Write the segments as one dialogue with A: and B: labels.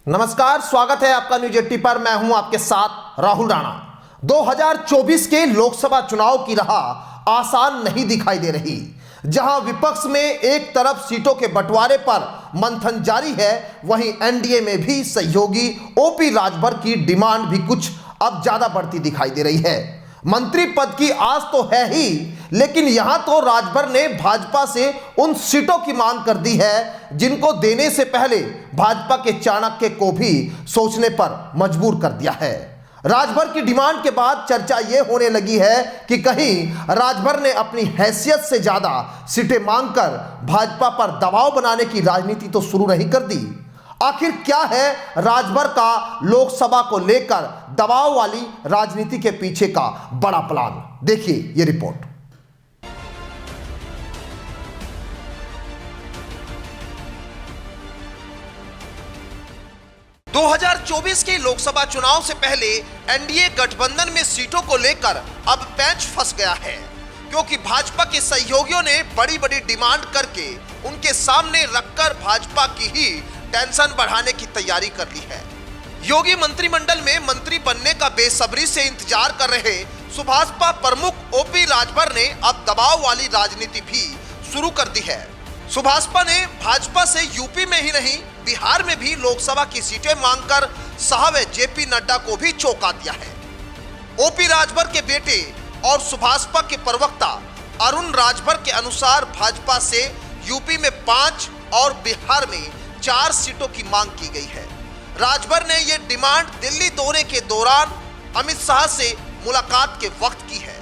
A: नमस्कार, स्वागत है आपका न्यूज 80 पर। मैं हूं आपके साथ राहुल राणा। 2024 के लोकसभा चुनाव की राह आसान नहीं दिखाई दे रही। जहां विपक्ष में एक तरफ सीटों के बंटवारे पर मंथन जारी है, वहीं एनडीए में भी सहयोगी ओपी राजभर की डिमांड भी कुछ अब ज्यादा बढ़ती दिखाई दे रही है। मंत्री पद की आस तो है ही, लेकिन यहां तो राजभर ने भाजपा से उन सीटों की मांग कर दी है जिनको देने से पहले भाजपा के चाणक्य को भी सोचने पर मजबूर कर दिया है। राजभर की डिमांड के बाद चर्चा यह होने लगी है कि कहीं राजभर ने अपनी हैसियत से ज्यादा सीटें मांगकर भाजपा पर दबाव बनाने की राजनीति तो शुरू नहीं कर दी। आखिर क्या है राजभर का लोकसभा को लेकर दबाव वाली राजनीति के पीछे का बड़ा प्लान? देखिए ये रिपोर्ट। दो 2024 के लोकसभा चुनाव से पहले एनडीए गठबंधन में सीटों को लेकर अब पैंच फंस गया है, क्योंकि भाजपा के सहयोगियों ने बड़ी बड़ी डिमांड करके उनके सामने रखकर भाजपा की ही टेंशन बढ़ाने की तैयारी कर ली है। योगी मंत्रिमंडल में मंत्री बनने का बेसब्री से इंतजार कर रहे सुभाषपा प्रमुख ओपी राजभर ने अब दबाव वाली राजनीति भी शुरू कर दी है। सुभाषपा ने भाजपा से यूपी में ही नहीं, बिहार में भी लोकसभा की सीटें मांगकर साहब जेपी नड्डा को भी चौंका दिया है। ओपी राजभर के बेटे और सुभाषपा के प्रवक्ता अरुण राजभर के अनुसार भाजपा से यूपी में 5 और बिहार में 4 सीटों की मांग की गई है। राजभर ने यह डिमांड दिल्ली दौरे के दौरान अमित शाह से मुलाकात के वक्त की है।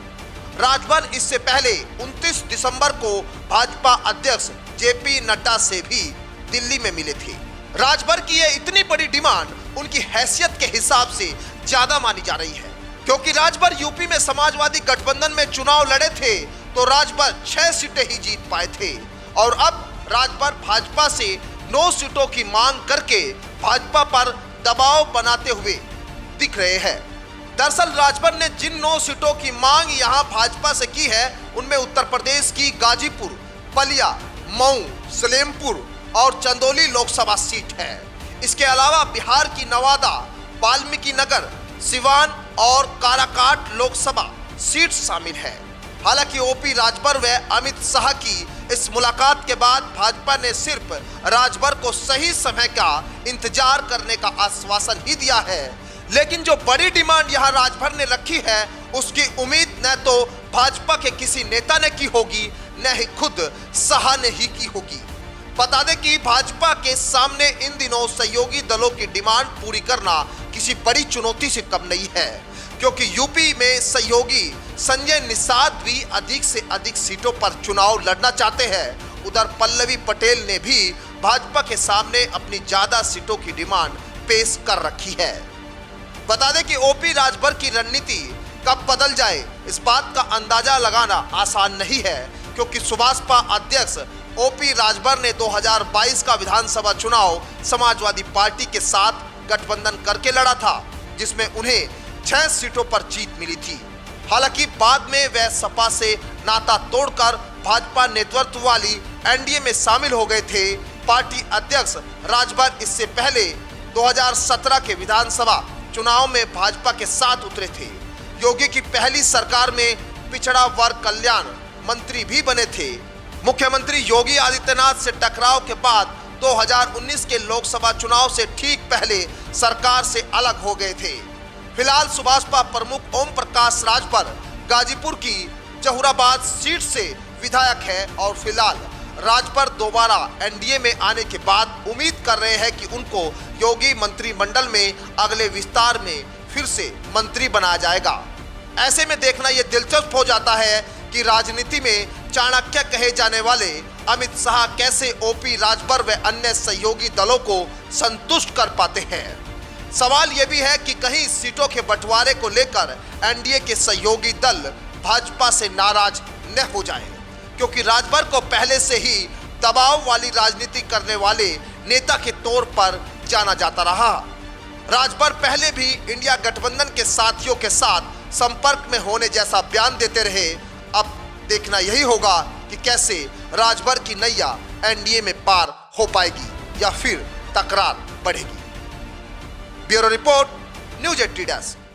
A: राजभर इससे पहले 29 दिसंबर को भाजपा अध्यक्ष जेपी नड्डा से भी दिल्ली में मिले थे। राजभर की यह इतनी बड़ी डिमांड उनकी हैसियत के हिसाब से ज्यादा मानी जा रही है, क्योंकि राजभर यूपी में समाजवादी गठबंधन में चुनाव लड़े थे तो राजभर 6 सीटें ही जीत पाए थे, और अब राजभर भाजपा से 9 सीटों की मांग करके भाजपा पर दबाव बनाते हुए दिख रहे हैं। दरअसल राजभर ने जिन 9 सीटों की मांग यहां भाजपा से की है, उनमें उत्तर प्रदेश की गाजीपुर, बलिया, मऊ, सलेमपुर और चंदौली लोकसभा सीट है। इसके अलावा बिहार की नवादा, वाल्मीकि नगर, सिवान और काराकाट लोकसभा सीट शामिल है। हालांकि ओपी राजभर व अमित शाह की इस मुलाकात के बाद भाजपा ने सिर्फ राजभर को सही समय का इंतजार करने का आश्वासन ही दिया है, लेकिन जो बड़ी डिमांड यहां राजभर ने रखी है उसकी उम्मीद न तो भाजपा के किसी नेता ने की होगी, न ही खुद शाह ने ही की होगी। बता दें कि भाजपा के सामने इन दिनों सहयोगी दलों की डिमांड पूरी करना किसी बड़ी चुनौती से कम नहीं है, क्योंकि यूपी में सहयोगी संजय निषाद भी अधिक से अधिक सीटों पर चुनाव लड़ना चाहते हैं। उधर पल्लवी पटेल ने भी भाजपा के सामने अपनी ज्यादा सीटों की डिमांड पेश कर रखी है। बता दें कि ओपी राजभर की रणनीति कब बदल जाए, इस बात का अंदाजा लगाना आसान नहीं है, क्योंकि सुभाषपा अध्यक्ष ओपी राजभर ने 2022 का विधानसभा चुनाव समाजवादी पार्टी के साथ गठबंधन करके लड़ा था, जिसमें उन्हें 6 सीटों पर जीत मिली थी। हालांकि बाद में वह सपा से नाता तोड़कर भाजपा नेतृत्व वाली एनडीए में शामिल हो गए थे। पार्टी अध्यक्ष राजभर इससे पहले 2017 के विधानसभा चुनाव में भाजपा के साथ उतरे थे। योगी की पहली सरकार में पिछड़ा वर्ग कल्याण मंत्री भी बने थे। मुख्यमंत्री योगी आदित्यनाथ से टकराव के बाद 2019 के लोकसभा चुनाव से ठीक पहले सरकार से अलग हो गए थे। फिलहाल सुभाषपा प्रमुख ओम प्रकाश राजभर गाजीपुर की जहुराबाद सीट से विधायक है, और फिलहाल राजभर दोबारा एनडीए में आने के बाद उम्मीद कर रहे हैं कि उनको योगी मंत्रिमंडल में अगले विस्तार में फिर से मंत्री बनाया जाएगा। ऐसे में देखना यह दिलचस्प हो जाता है कि राजनीति में चाणक्य कहे जाने वाले अमित शाह कैसे ओपी राजभर व अन्य सहयोगी दलों को संतुष्ट कर पाते हैं। सवाल यह भी है कि कहीं सीटों के बंटवारे को लेकर एनडीए के सहयोगी दल भाजपा से नाराज न हो जाए, क्योंकि राजभर को पहले से ही दबाव वाली राजनीति करने वाले नेता के तौर पर जाना जाता रहा। राजभर पहले भी इंडिया गठबंधन के साथियों के साथ संपर्क में होने जैसा बयान देते रहे। अब देखना यही होगा कि कैसे राजभर की नैया एनडीए में पार हो पाएगी या फिर तकरार बढ़ेगी। Bureau report, news 80 desk.